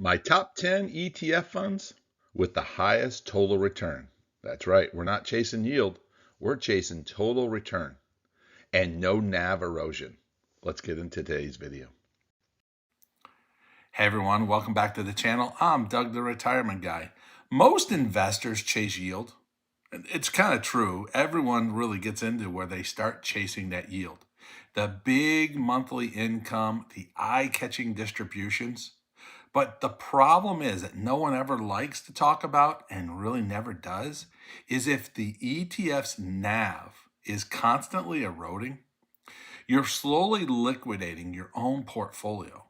My top 10 ETF funds with the highest total return. That's right, we're not chasing yield, we're chasing total return and no NAV erosion. Let's get into today's video. Hey everyone, welcome back to the channel. I'm Doug the Retirement Guy. Most investors chase yield. It's kind of true. Everyone really gets into where they start chasing that yield. The big monthly income, the eye-catching distributions. But the problem is that no one ever likes to talk about, and really never does, is if the ETF's NAV is constantly eroding, you're slowly liquidating your own portfolio.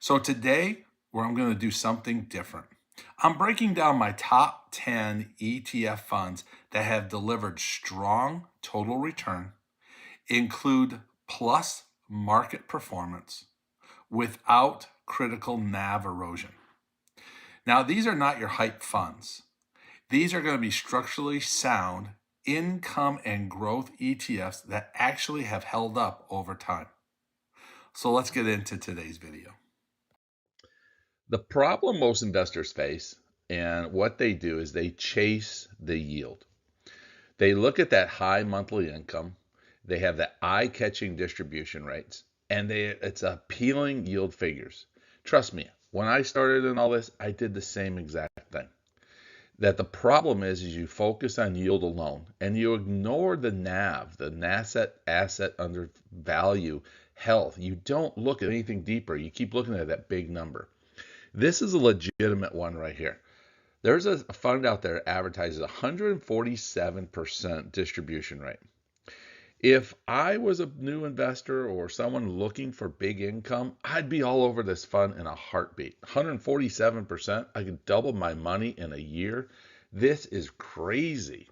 So today, I'm going to do something different. I'm breaking down my top 10 ETF funds that have delivered strong total return, include plus market performance without critical NAV erosion. Now, these are not your hype funds. These are going to be structurally sound income and growth ETFs that actually have held up over time. So let's get into today's video. The problem most investors face and what they do is they chase the yield. They look at that high monthly income, they have the eye-catching distribution rates, and it's appealing yield figures. Trust me, when I started in all this, I did the same exact thing. That the problem is you focus on yield alone and you ignore the NAV, the asset under value health. You don't look at anything deeper. You keep looking at that big number. This is a legitimate one right here. There's a fund out there that advertises 147% distribution rate. If I was a new investor or someone looking for big income, I'd be all over this fund in a heartbeat. 147%, I could double my money in a year. This is crazy.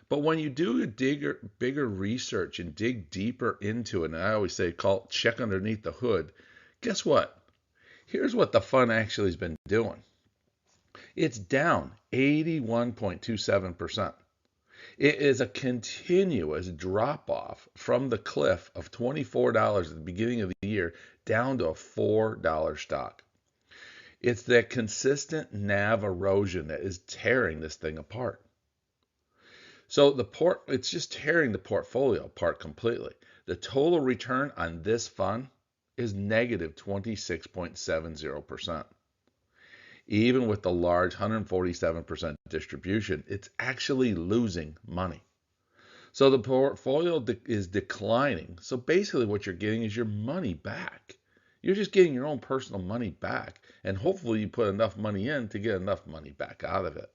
But when you do a bigger research and dig deeper into it, and I always say check underneath the hood, guess what? Here's what the fund actually has been doing. It's down 81.27%. It is a continuous drop off from the cliff of $24 at the beginning of the year down to a $4 stock. It's that consistent NAV erosion that is tearing this thing apart. So it's just tearing the portfolio apart completely. The total return on this fund is negative 26.70%. Even with the large 147% distribution, it's actually losing money. So the portfolio is declining. So basically what you're getting is your money back. You're just getting your own personal money back. And hopefully you put enough money in to get enough money back out of it.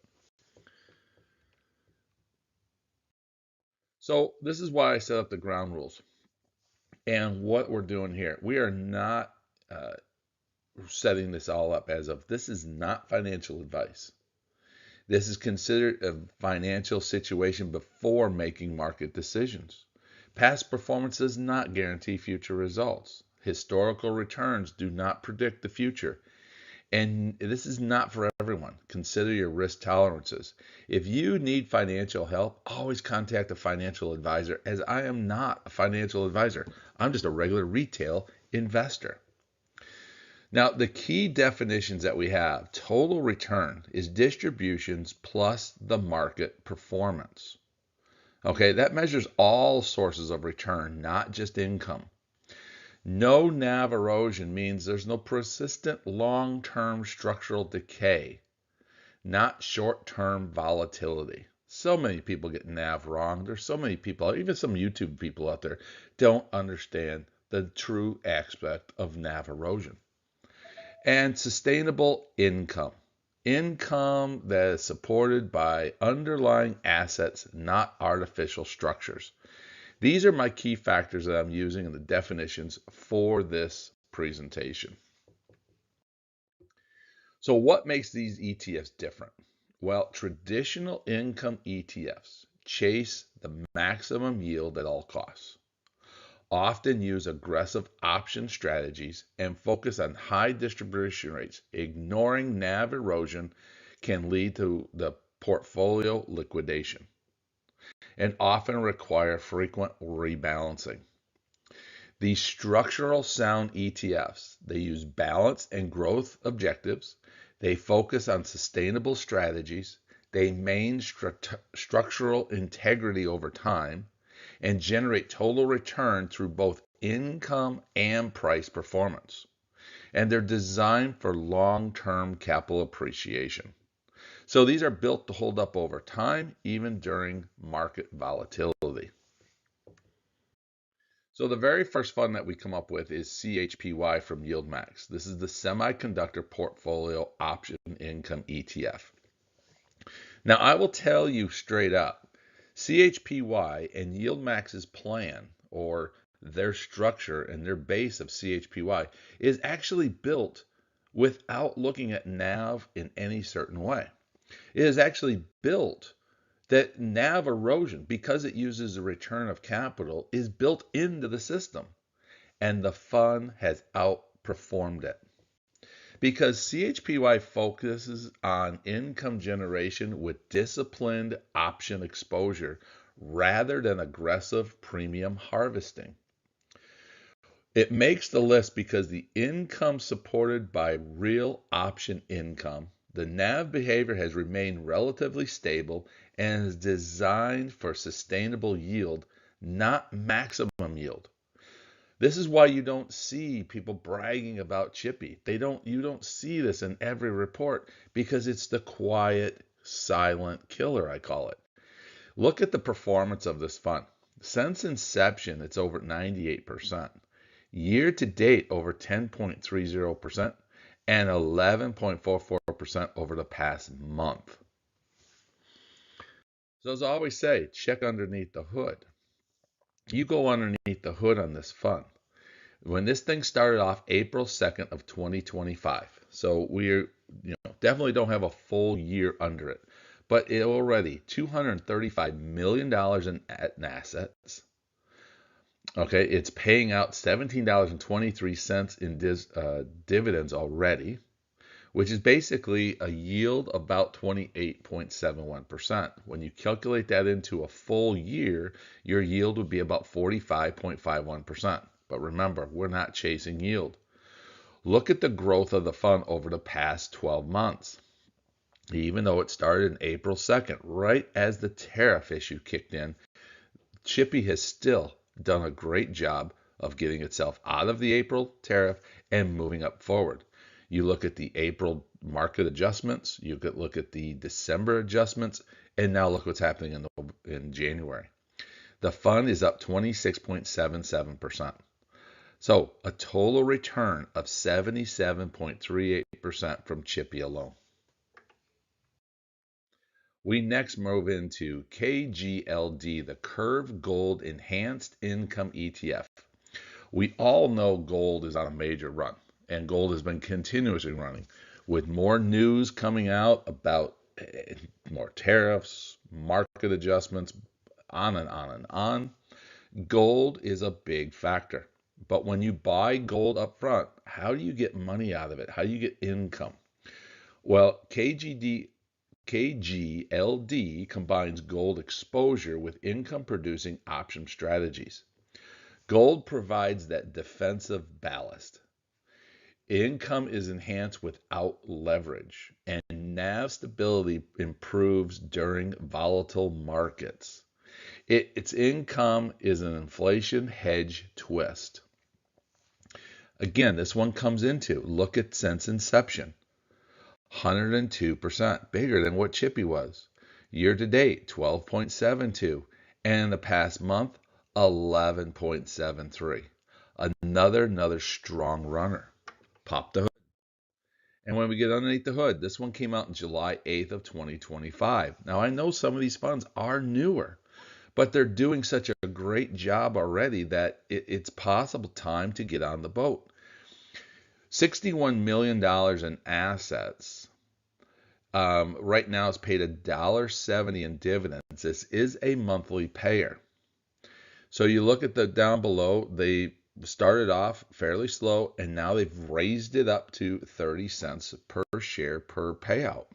So this is why I set up the ground rules. And what we're doing here, we are not setting this all up as of this is not financial advice. This is considered a financial situation before making market decisions. Past performance does not guarantee future results. Historical returns do not predict the future. And this is not for everyone. Consider your risk tolerances. If you need financial help, always contact a financial advisor, as I am not a financial advisor. I'm just a regular retail investor. Now, the key definitions that we have, total return is distributions plus the market performance. Okay, that measures all sources of return, not just income. No NAV erosion means there's no persistent long-term structural decay, not short-term volatility. So many people get NAV wrong. There's so many people, even some YouTube people out there, don't understand the true aspect of NAV erosion. And sustainable income. Income that is supported by underlying assets, not artificial structures. These are my key factors that I'm using in the definitions for this presentation. So what makes these ETFs different? Well, traditional income ETFs chase the maximum yield at all costs, often use aggressive option strategies, and focus on high distribution rates. Ignoring NAV erosion can lead to the portfolio liquidation and often require frequent rebalancing. These structural sound ETFs, they use balance and growth objectives. They focus on sustainable strategies. They maintain structural integrity over time and generate total return through both income and price performance. And they're designed for long-term capital appreciation. So these are built to hold up over time, even during market volatility. So the very first fund that we come up with is CHPY from YieldMax. This is the Semiconductor Portfolio Option Income ETF. Now I will tell you straight up, CHPY and YieldMax's plan, or their structure and their base of CHPY, is actually built without looking at NAV in any certain way. It is actually built that NAV erosion, because it uses a return of capital, is built into the system, and the fund has outperformed it. Because CHPY focuses on income generation with disciplined option exposure rather than aggressive premium harvesting. It makes the list because the income supported by real option income, the NAV behavior has remained relatively stable and is designed for sustainable yield, not maximum yield. This is why you don't see people bragging about Chippy. You don't see this in every report because it's the quiet, silent killer, I call it. Look at the performance of this fund. Since inception, it's over 98%. Year to date, over 10.30%, and 11.44% over the past month. So as I always say, check underneath the hood. You go underneath the hood on this fund. When this thing started off April 2nd of 2025, so we're definitely don't have a full year under it, but it already $235 million in assets. Okay, it's paying out $17.23 in dividends already, which is basically a yield about 28.71%. When you calculate that into a full year, your yield would be about 45.51%. But remember, we're not chasing yield. Look at the growth of the fund over the past 12 months. Even though it started in April 2nd, right as the tariff issue kicked in, Chippy has still done a great job of getting itself out of the April tariff and moving up forward. You look at the April market adjustments, you could look at the December adjustments, and now look what's happening in January. The fund is up 26.77%. So a total return of 77.38% from Chippy alone. We next move into KGLD, the Kurv Gold Enhanced Income ETF. We all know gold is on a major run, and gold has been continuously running with more news coming out about more tariffs, market adjustments, on and on and on. Gold is a big factor. But when you buy gold up front, how do you get money out of it? How do you get income? Well, KGLD combines gold exposure with income-producing option strategies. Gold provides that defensive ballast. Income is enhanced without leverage, and NAV stability improves during volatile markets. Its income is an inflation hedge twist. Again, this one comes into, look at since inception. 102%, bigger than what Chippy was. Year to date, 12.72, and in the past month, 11.73. Another strong runner. Pop the hood. And when we get underneath the hood, this one came out on July 8th of 2025. Now I know some of these funds are newer, but they're doing such a great job already that it's possible time to get on the boat. $61 million in assets. Right now it's paid $1.70 in dividends. This is a monthly payer. So you look at the down below, they started off fairly slow and now they've raised it up to 30 cents per share per payout.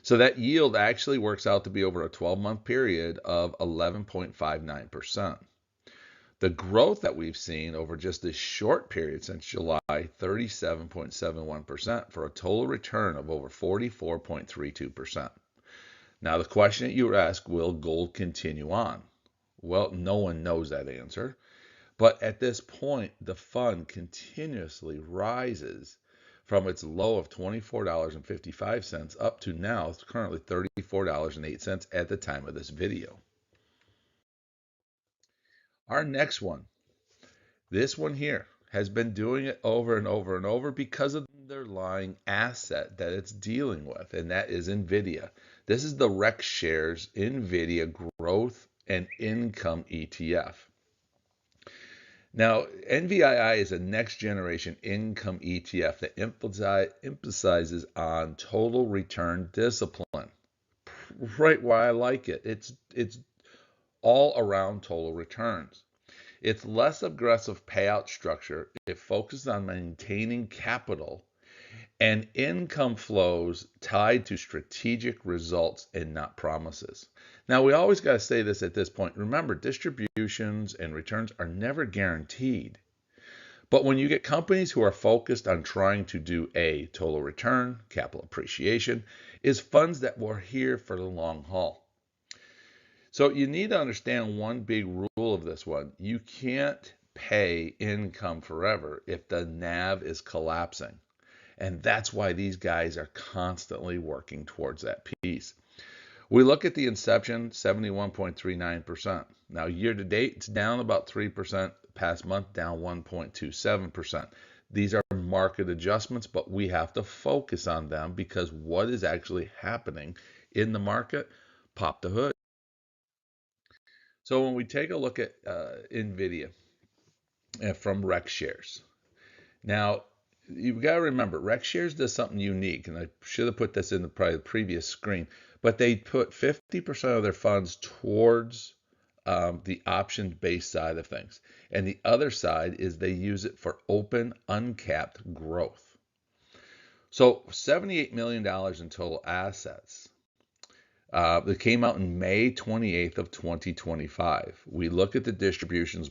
So that yield actually works out to be over a 12-month period of 11.59%. The growth that we've seen over just this short period since July, 37.71% for a total return of over 44.32%. Now, the question that you ask, will gold continue on? Well, no one knows that answer. But at this point, the fund continuously rises from its low of $24.55 up to now currently $34.08 at the time of this video. Our next one, this one here, has been doing it over and over and over because of the underlying asset that it's dealing with, and that is Nvidia. This is the REX shares Nvidia Growth and Income ETF. Now, NVII is a next generation income ETF that emphasizes on total return discipline. Right why I like it. It's all around total returns. It's less aggressive payout structure. It focuses on maintaining capital and income flows tied to strategic results and not promises. Now, we always got to say this at this point. Remember, distributions and returns are never guaranteed. But when you get companies who are focused on trying to do a total return, capital appreciation, is funds that were here for the long haul. So you need to understand one big rule of this one. You can't pay income forever if the NAV is collapsing. And that's why these guys are constantly working towards that piece. We look at the inception, 71.39%. Now, year to date, it's down about 3%. Past month, down 1.27%. These are market adjustments, but we have to focus on them because what is actually happening in the market? Pop the hood. So when we take a look at Nvidia from REX shares, now you've got to remember REX shares does something unique, and I should have put this in probably the previous screen, but they put 50% of their funds towards the option-based side of things, and the other side is they use it for open, uncapped growth. So $78 million in total assets. That came out in May 28th of 2025. We look at the distributions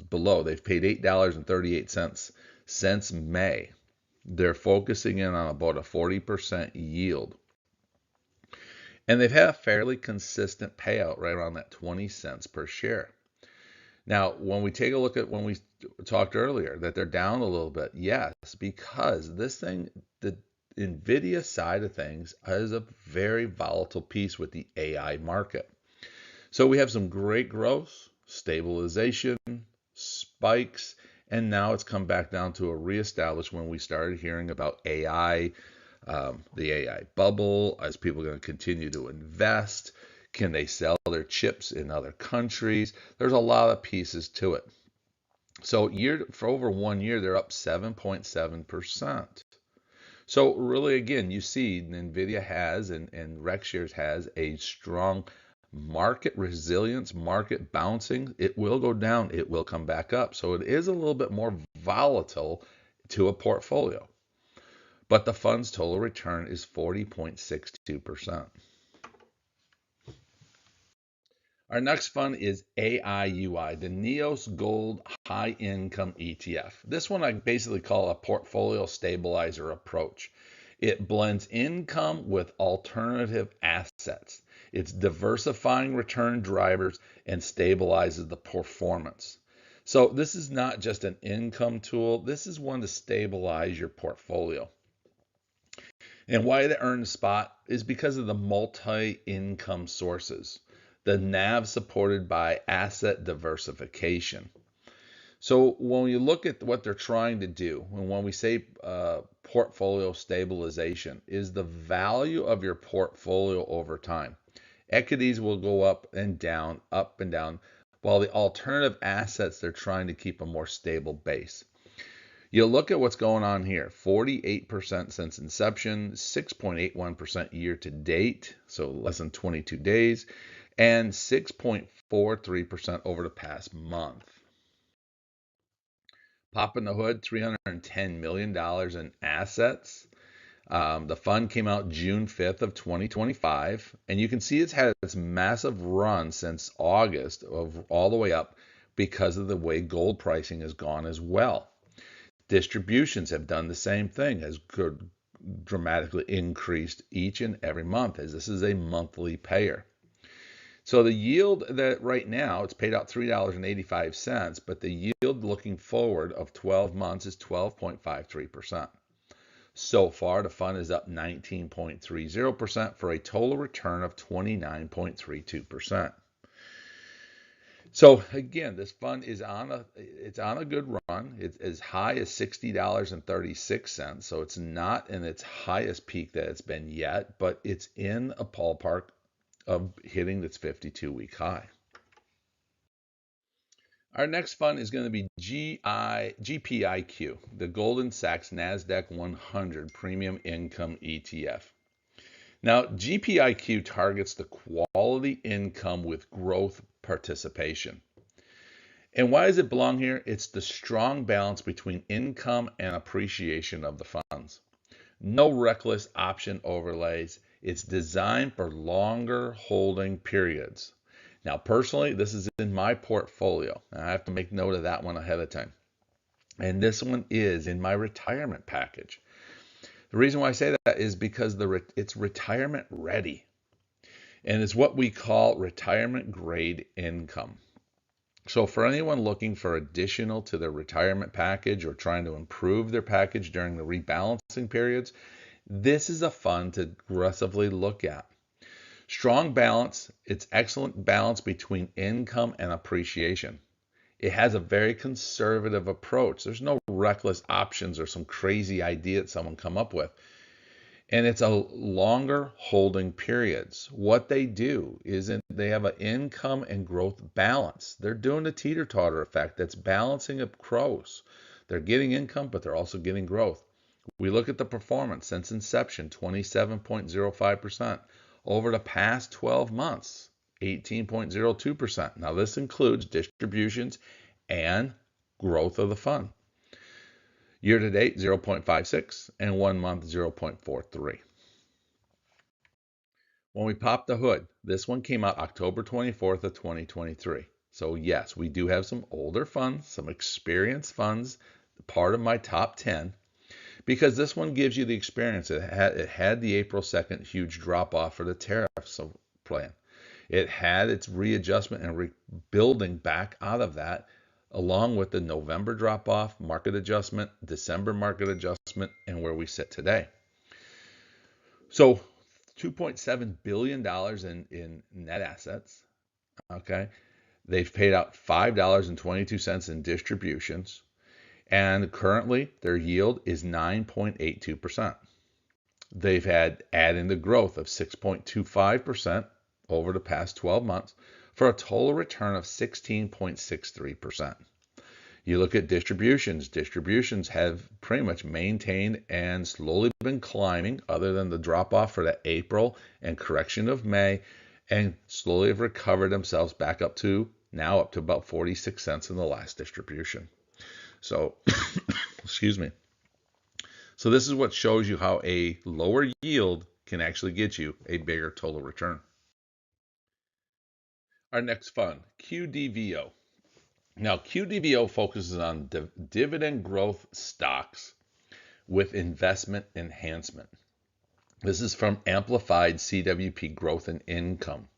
below. They've paid $8.38 since May. They're focusing in on about a 40% yield. And they've had a fairly consistent payout right around that 20 cents per share. Now, when we take a look at when we talked earlier that they're down a little bit, yes, because this thing, the Nvidia side of things is a very volatile piece with the AI market. So we have some great growth, stabilization, spikes, and now it's come back down to a reestablish when we started hearing about AI, the AI bubble. As people are going to continue to invest? Can they sell their chips in other countries? There's a lot of pieces to it. So for over 1 year, they're up 7.7%. So really, again, you see Nvidia has and REX shares has a strong market resilience, market bouncing. It will go down, it will come back up. So it is a little bit more volatile to a portfolio. But the fund's total return is 40.62%. Our next fund is IAUI, the NEOS Gold High Income ETF. This one I basically call a portfolio stabilizer approach. It blends income with alternative assets. It's diversifying return drivers and stabilizes the performance. So this is not just an income tool. This is one to stabilize your portfolio. And why they earn the spot is because of the multi-income sources. The NAV supported by asset diversification. So when you look at what they're trying to do, and when we say portfolio stabilization, is the value of your portfolio over time. Equities will go up and down, while the alternative assets, they're trying to keep a more stable base. You look at what's going on here, 48% since inception, 6.81% year to date, so less than 22 days, and 6.43% over the past month. Popping the hood, $310 million in assets. The fund came out June 5th of 2025, and you can see it's had this massive run since August of all the way up because of the way gold pricing has gone as well. Distributions have done the same thing, has dramatically increased each and every month, as this is a monthly payer. So the yield that right now, it's paid out $3.85, but the yield looking forward of 12 months is 12.53%. So far, the fund is up 19.30% for a total return of 29.32%. So again, this fund is on a good run. It's as high as $60.36. So it's not in its highest peak that it's been yet, but it's in a ballpark of hitting its 52-week high. Our next fund is going to be GPIQ, the Goldman Sachs Nasdaq 100 Premium Income ETF. Now, GPIQ targets the quality income with growth participation. And why does it belong here? It's the strong balance between income and appreciation of the funds. No reckless option overlays. It's designed for longer holding periods. Now, personally, this is in my portfolio. I have to make note of that one ahead of time. And this one is in my retirement package. The reason why I say that is because it's retirement ready. And it's what we call retirement grade income. So for anyone looking for additional to their retirement package or trying to improve their package during the rebalancing periods, this is a fund to aggressively look at. Strong balance, it's excellent balance between income and appreciation. It has a very conservative approach. There's no reckless options or some crazy idea that someone come up with. And it's a longer holding periods. What they do is they have an income and growth balance. They're doing the teeter-totter effect that's balancing up growth. They're getting income, but they're also getting growth. We look at the performance since inception, 27.05%. Over the past 12 months, 18.02%. Now this includes distributions and growth of the fund. Year to date, 0.56, and 1 month, 0.43. When we pop the hood, this one came out October 24th of 2023. So yes, we do have some older funds, some experienced funds, part of my top 10, because this one gives you the experience. It had the April 2nd huge drop off for the tariffs plan. It had its readjustment and rebuilding back out of that, along with the November drop off, market adjustment, December market adjustment, and where we sit today. So $2.7 billion in net assets. Okay. They've paid out $5.22 in distributions. And currently their yield is 9.82%. They've had add-in the growth of 6.25% over the past 12 months for a total return of 16.63%. You look at distributions. Distributions have pretty much maintained and slowly been climbing, other than the drop-off for the April and correction of May, and slowly have recovered themselves back up to about 46 cents in the last distribution. So, excuse me. So this is what shows you how a lower yield can actually get you a bigger total return. Our next fund, QDVO. Now, QDVO focuses on dividend growth stocks with investment enhancement. This is from Amplified CWP Growth and Income.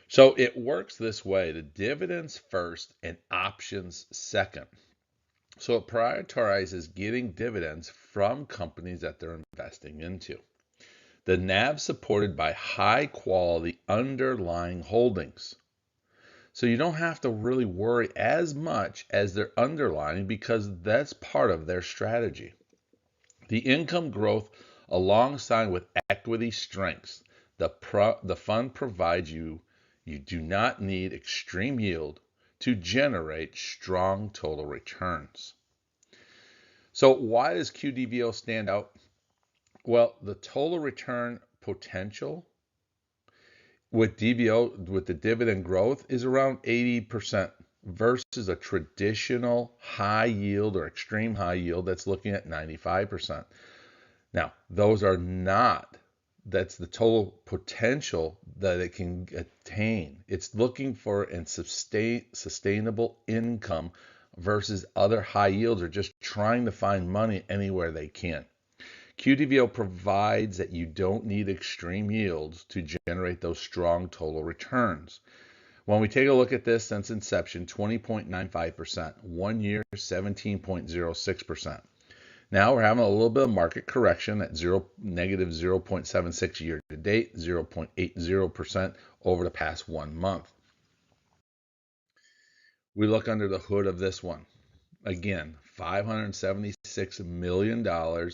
So it works this way: the dividends first and options second. So it prioritizes getting dividends from companies that they're investing into. The NAV supported by high quality underlying holdings. So you don't have to really worry as much as their underlying, because that's part of their strategy. The income growth alongside with equity strengths. The fund provides you do not need extreme yield to generate strong total returns. So why does QDVO stand out? Well, the total return potential with the dividend growth is around 80% versus a traditional high yield or extreme high yield that's looking at 95%. Now, those are not That's the total potential that it can attain. It's looking for a sustainable income versus other high yields are just trying to find money anywhere they can. QDVO provides that you don't need extreme yields to generate those strong total returns. When we take a look at this since inception, 20.95%, 1 year 17.06%. Now we're having a little bit of market correction at negative 0.76 year to date, 0.80% over the past 1 month. We look under the hood of this one. Again, $576 million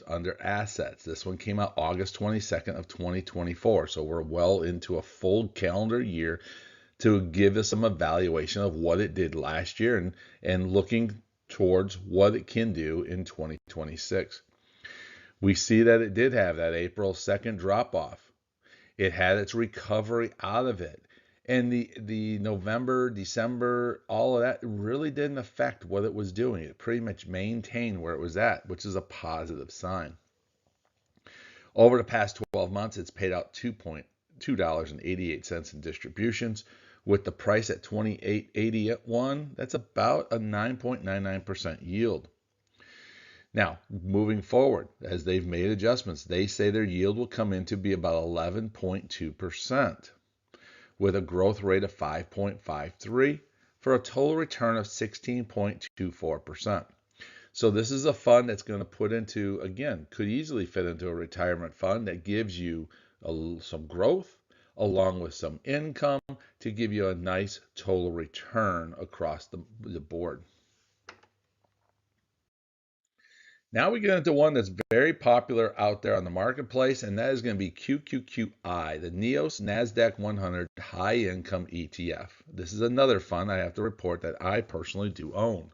under assets. This one came out August 22nd of 2024. So we're well into a full calendar year to give us some evaluation of what it did last year and looking towards what it can do in 2026. We see that it did have that April 2nd drop off. It had its recovery out of it. And the November, December, all of that really didn't affect what it was doing. It pretty much maintained where it was at, which is a positive sign. Over the past 12 months, it's paid out $2.88 in distributions. With the price at $28.80 at one, that's about a 9.99% yield. Now, moving forward, as they've made adjustments, they say their yield will come in to be about 11.2%. with a growth rate of 5.53 for a total return of 16.24%. So this is a fund that's going to put into, again, could easily fit into a retirement fund that gives you some growth along with some income to give you a nice total return across the board. Now we get into one that's very popular out there on the marketplace, and that is going to be QQQI, the NEOS Nasdaq 100 High Income ETF. This is another fund I have to report that I personally do own.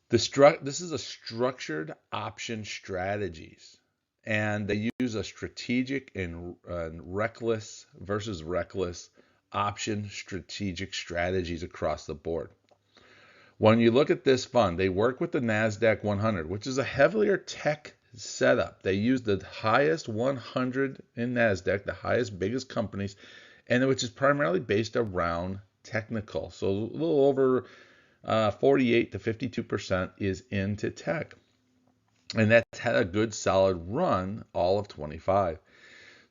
This is a structured option strategies, and they use a strategic and reckless versus reckless option strategic strategies across the board. When you look at this fund, they work with the NASDAQ 100, which is a heavier tech setup. They use the highest 100 in NASDAQ, the highest, biggest companies, and which is primarily based around technical. So a little over 48 to 52% is into tech. And that's had a good solid run all of 25.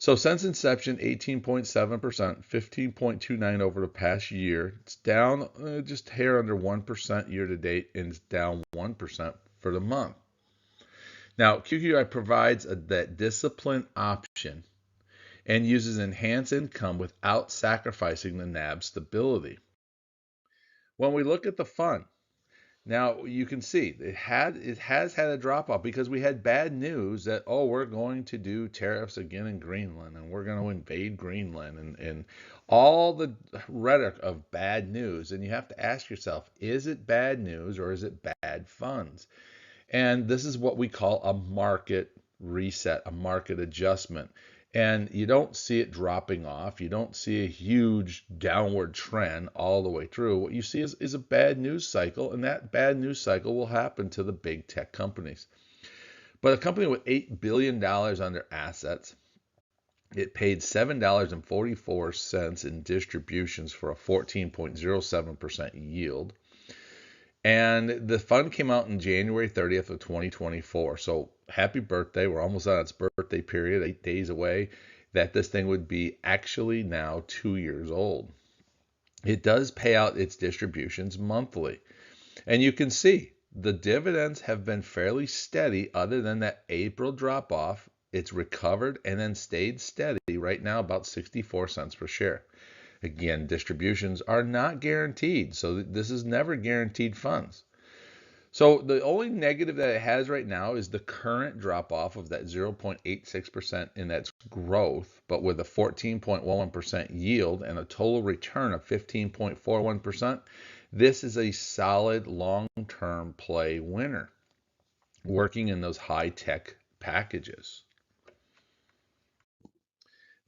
So since inception, 18.7%, 15.29 over the past year. It's down just hair under 1% year to date, and it's down 1% for the month. Now, QQI provides that disciplined option and uses enhanced income without sacrificing the NAV stability. When we look at the fund, now you can see it has had a drop off because we had bad news that, oh, we're going to do tariffs again in Greenland and we're going to invade Greenland and all the rhetoric of bad news. And you have to ask yourself, is it bad news or is it bad funds? And this is what we call a market reset, a market adjustment. And you don't see it dropping off. You don't see a huge downward trend all the way through. What you see is a bad news cycle, and that bad news cycle will happen to the big tech companies. But a company with $8 billion under assets, it paid $7.44 in distributions for a 14.07% yield. And the fund came out in January 30th of 2024. So happy birthday. We're almost on its birthday period, 8 days away, that this thing would be actually now 2 years old. It does pay out its distributions monthly. And you can see the dividends have been fairly steady other than that April drop off. It's recovered and then stayed steady right now, about 64 cents per share. Again, distributions are not guaranteed, so this is never guaranteed funds. So the only negative that it has right now is the current drop off of that 0.86% in its growth, but with a 14.11% yield and a total return of 15.41%, this is a solid long-term play winner working in those high-tech packages.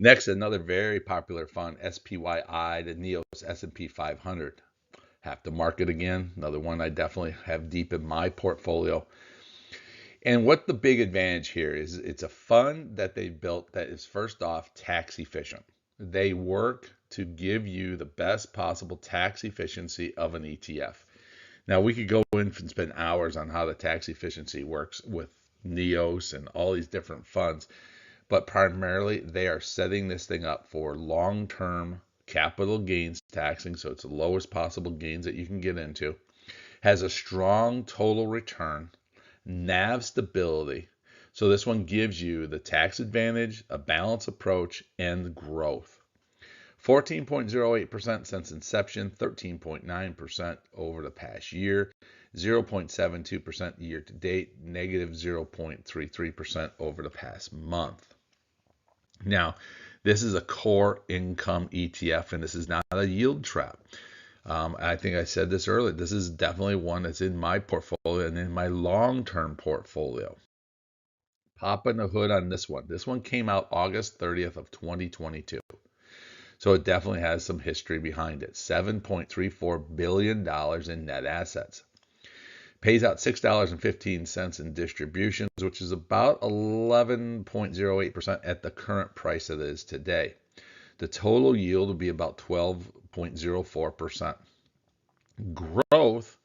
Next, another very popular fund, SPYI, the NEOS S&P 500. Have to mark it again. Another one I definitely have deep in my portfolio. And what the big advantage here is, it's a fund that they built that is, first off, tax efficient. They work to give you the best possible tax efficiency of an ETF. Now, we could go in and spend hours on how the tax efficiency works with NEOS and all these different funds, but primarily they are setting this thing up for long-term capital gains taxing, so it's the lowest possible gains that you can get into, has a strong total return, NAV stability. So this one gives you the tax advantage, a balanced approach, and growth. 14.08% since inception, 13.9% over the past year, 0.72% year to date, negative 0.33% over the past month. Now, this is a core income ETF, and this is not a yield trap. I think I said this earlier. This is definitely one that's in my portfolio and in my long-term portfolio. Popping the hood on this one. This one came out August 30th of 2022. So it definitely has some history behind it. $7.34 billion in net assets. Pays out $6.15 in distributions, which is about 11.08% at the current price that it is today. The total yield will be about 12.04%. Growth,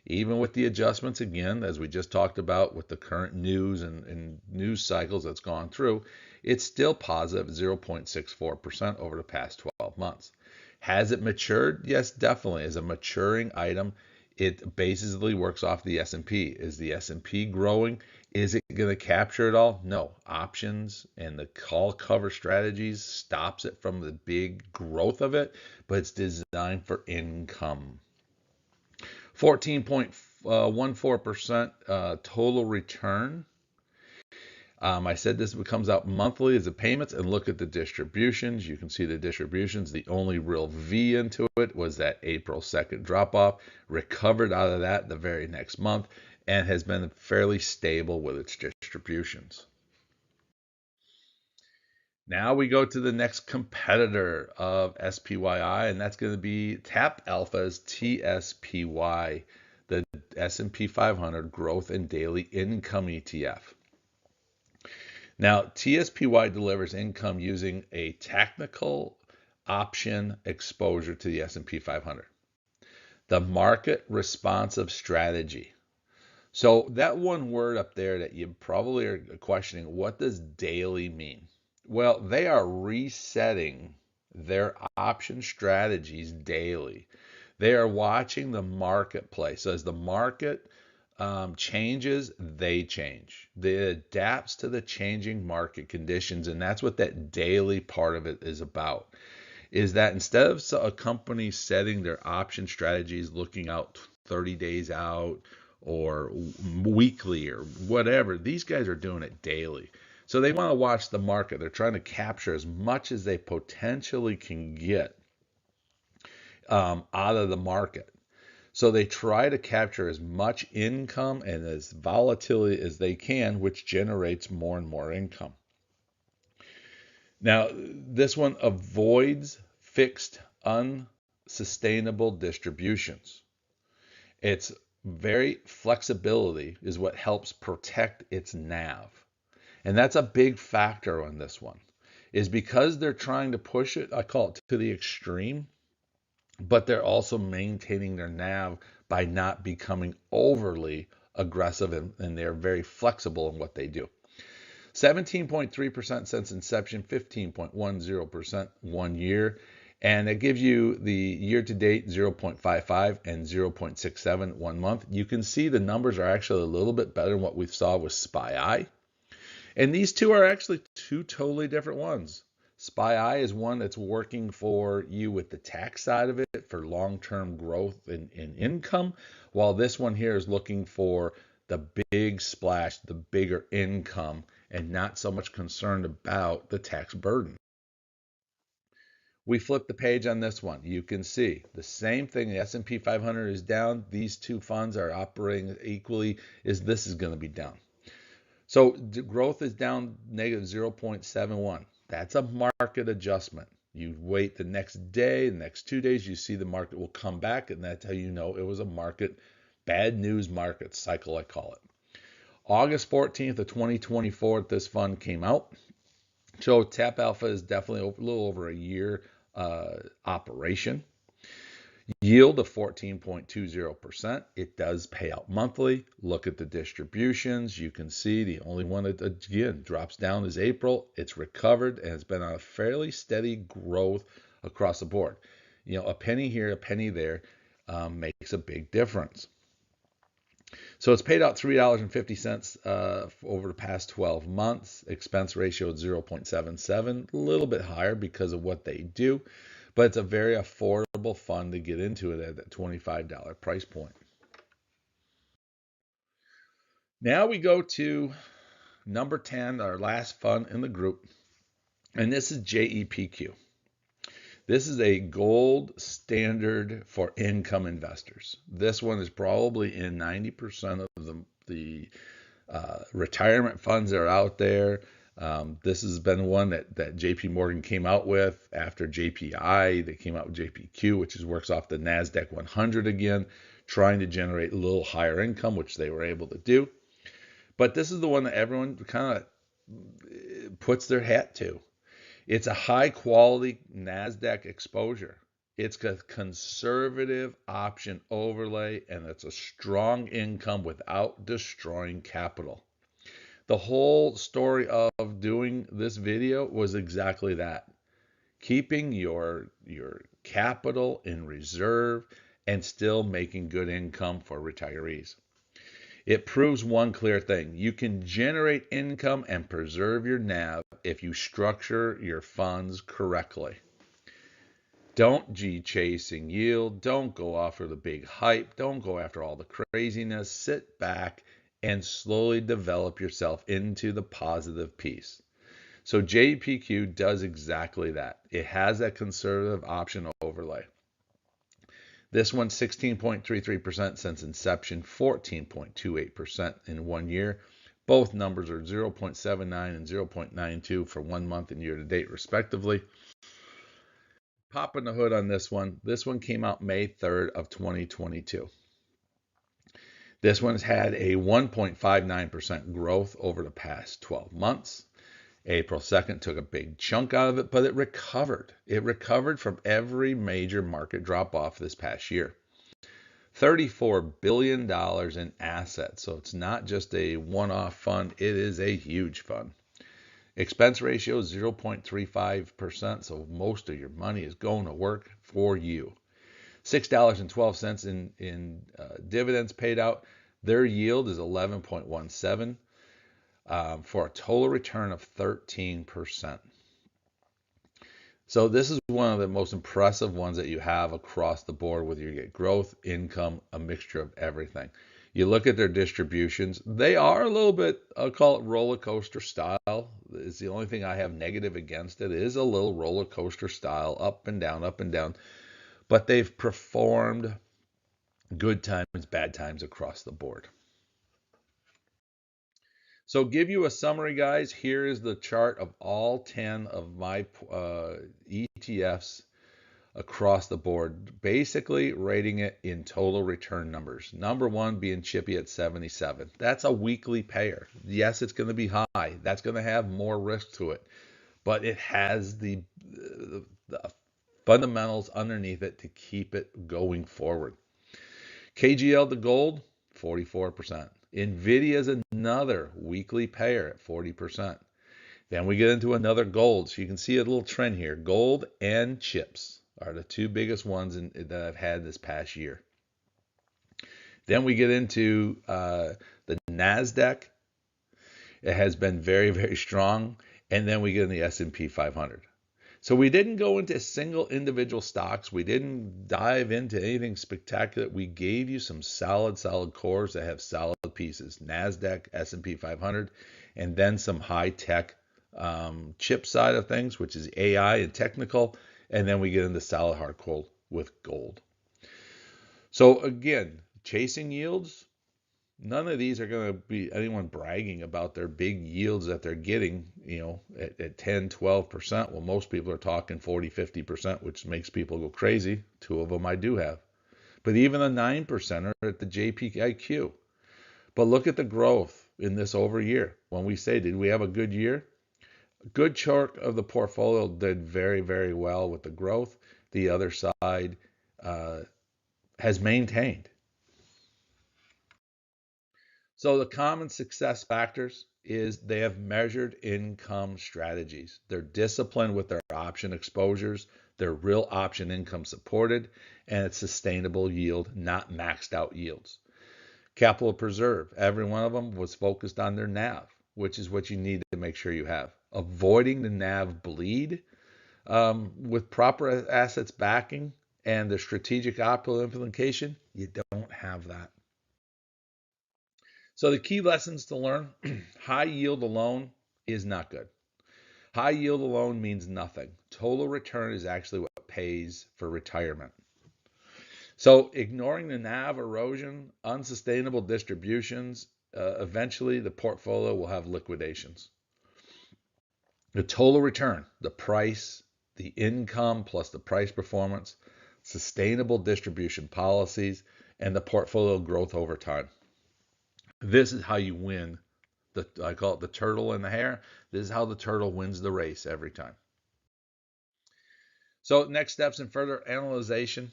even with the adjustments, again, as we just talked about with the current news and news cycles that's gone through, it's still positive 0.64% over the past 12 months. Has it matured? Yes, definitely. As a maturing item, it basically works off the S&P. Is the S&P growing? Is it going to capture it all? No. Options and the call cover strategies stops it from the big growth of it, but it's designed for income. 14.14% total return. I said this comes out monthly as a payments, and look at the distributions. You can see the distributions. The only real V into it was that April 2nd drop off. Recovered out of that the very next month and has been fairly stable with its distributions. Now we go to the next competitor of SPYI, and that's going to be TappAlpha's TSPY, the S&P 500 Growth and Daily Income ETF. Now, TSPY delivers income using a technical option exposure to the S&P 500. The market responsive strategy. So that one word up there that you probably are questioning, what does daily mean? Well, they are resetting their option strategies daily. They are watching the marketplace. So as the market changes, they change. It adapts to the changing market conditions, and that's what that daily part of it is about. Is that instead of a company setting their option strategies looking out 30 days out or weekly or whatever, these guys are doing it daily. So they want to watch the market. They're trying to capture as much as they potentially can get out of the market. So they try to capture as much income and as volatility as they can, which generates more and more income. Now, this one avoids fixed, unsustainable distributions. Its very flexibility is what helps protect its NAV. And that's a big factor on this one, is because they're trying to push it, I call it to the extreme, but they're also maintaining their NAV by not becoming overly aggressive, and they're very flexible in what they do. 17.3% since inception, 15.10% 1 year, and it gives you the year-to-date 0.55 and 0.67 1 month. You can see the numbers are actually a little bit better than what we saw with SPYI. And these two are actually two totally different ones. SPYI is one that's working for you with the tax side of it for long-term growth in income, while this one here is looking for the big splash, the bigger income, and not so much concerned about the tax burden. We flip the page on this one. You can see the same thing. The S&P 500 is down. These two funds are operating equally. This is going to be down. So the growth is down negative 0.71. That's a market adjustment. You wait the next day, the next 2 days, you see the market will come back, and that's how you know it was a market, bad news market cycle, I call it. August 14th of 2024, this fund came out. So TappAlpha is definitely a little over a year operation. Yield of 14.20%. It does pay out monthly. Look at the distributions. You can see the only one that, again, drops down is April. It's recovered and has been on a fairly steady growth across the board. You know, a penny here, a penny there makes a big difference. So it's paid out $3.50 over the past 12 months. Expense ratio is 0.77, a little bit higher because of what they do, but it's a very affordable fund to get into it at that $25 price point. Now we go to number 10, our last fund in the group, and this is JEPQ. This is a gold standard for income investors. This one is probably in 90% of the retirement funds that are out there. This has been one that JPMorgan came out with after JPII. They came out with JPQ, which works off the Nasdaq 100 again, trying to generate a little higher income, which they were able to do. But this is the one that everyone kind of puts their hat to. It's a high quality NASDAQ exposure. It's a conservative option overlay, and it's a strong income without destroying capital. The whole story of doing this video was exactly that. Keeping your capital in reserve and still making good income for retirees. It proves one clear thing. You can generate income and preserve your NAV if you structure your funds correctly. Don't chasing yield. Don't go after the big hype. Don't go after all the craziness. Sit back and slowly develop yourself into the positive piece. So JPQ does exactly that. It has that conservative option overlay. This one's 16.33% since inception, 14.28% in 1 year. Both numbers are 0.79 and 0.92 for 1 month and year to date, respectively. Popping the hood on this one. This one came out May 3rd of 2022. This one's had a 1.59% growth over the past 12 months. April 2nd took a big chunk out of it, but it recovered. It recovered from every major market drop-off this past year. $34 billion in assets, so it's not just a one-off fund, it is a huge fund. Expense ratio is 0.35%, so most of your money is going to work for you. $6.12 in dividends paid out. Their yield is 11.17. For a total return of 13%. So this is one of the most impressive ones that you have across the board, whether you get growth, income, a mixture of everything. You look at their distributions, they are a little bit, I'll call it roller coaster style. It's the only thing I have negative against it. It is a little roller coaster style, up and down, up and down. But they've performed good times, bad times across the board. So give you a summary, guys. Here is the chart of all 10 of my ETFs across the board, basically rating it in total return numbers. Number one being Chippy at 77. That's a weekly payer. Yes, it's going to be high. That's going to have more risk to it, but it has the fundamentals underneath it to keep it going forward. KGLD gold, 44%. Nvidia is another weekly payer at 40%. Then we get into another gold. So you can see a little trend here. Gold and chips are the two biggest ones that I've had this past year. Then we get into the Nasdaq. It has been very, very strong. And then we get in the S&P 500. So we didn't go into single individual stocks. We didn't dive into anything spectacular. We gave you some solid cores that have solid pieces. NASDAQ, S&P 500, and then some high-tech chip side of things, which is AI and technical. And then we get into solid hard coal with gold. So again, chasing yields, none of these are going to be anyone bragging about their big yields that they're getting, at 10, 12%. Well, most people are talking 40, 50%, which makes people go crazy. Two of them I do have. But even the 9% are at the JPIQ. But look at the growth. in this over year. When we say, did we have a good year? A good chunk of the portfolio did very, very well with the growth. The other side has maintained. So the common success factors is they have measured income strategies. They're disciplined with their option exposures. They're real option income supported, and it's sustainable yield, not maxed out yields. Capital preserve. Every one of them was focused on their NAV, which is what you need to make sure you have. Avoiding the NAV bleed with proper assets backing and the strategic optimal implementation, you don't have that. So the key lessons to learn, high yield alone is not good. High yield alone means nothing. Total return is actually what pays for retirement. So ignoring the NAV erosion, unsustainable distributions, eventually the portfolio will have liquidations. The total return, the price, the income plus the price performance, sustainable distribution policies, and the portfolio growth over time. This is how you win. I call it the turtle and the hare. This is how the turtle wins the race every time. So next steps in further analyzation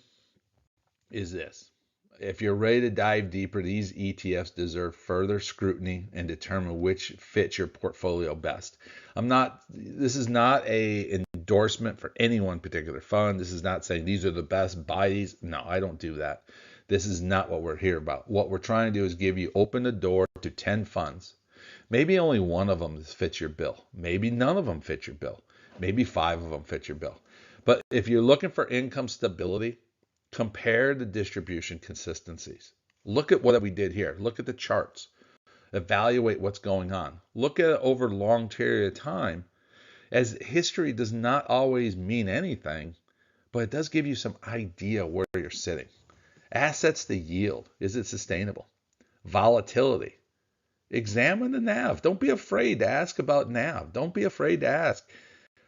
is this. If you're ready to dive deeper, these ETFs deserve further scrutiny and determine which fits your portfolio best. This is not an endorsement for any one particular fund. This is not saying these are the best, buy these. No, I don't do that. This is not what we're here about. What we're trying to do is open the door to 10 funds. Maybe only one of them fits your bill. Maybe none of them fit your bill. Maybe 5 of them fit your bill. But if you're looking for income stability, compare the distribution consistencies. Look at what we did here. Look at the charts. Evaluate what's going on. Look at it over a long period of time, as history does not always mean anything, but it does give you some idea where you're sitting. Assets to yield. Is it sustainable? Volatility. Examine the NAV. Don't be afraid to ask about NAV. Don't be afraid to ask,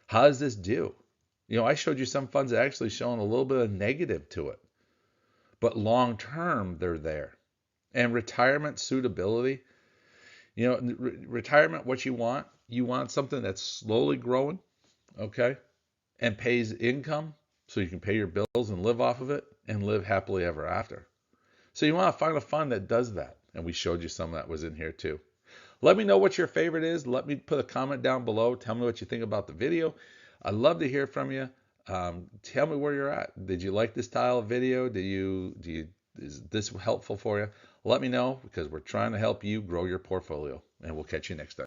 how does this do? I showed you some funds that actually showing a little bit of negative to it. But long term, they're there. And retirement suitability. Retirement, what you want something that's slowly growing, okay, and pays income so you can pay your bills and live off of it and live happily ever after. So you want to find a fund that does that. And we showed you some that was in here too. Let me know what your favorite is. Let me put a comment down below. Tell me what you think about the video. I'd love to hear from you. Tell me where you're at. Did you like this style of video? Is this helpful for you? Let me know, because we're trying to help you grow your portfolio, and we'll catch you next time.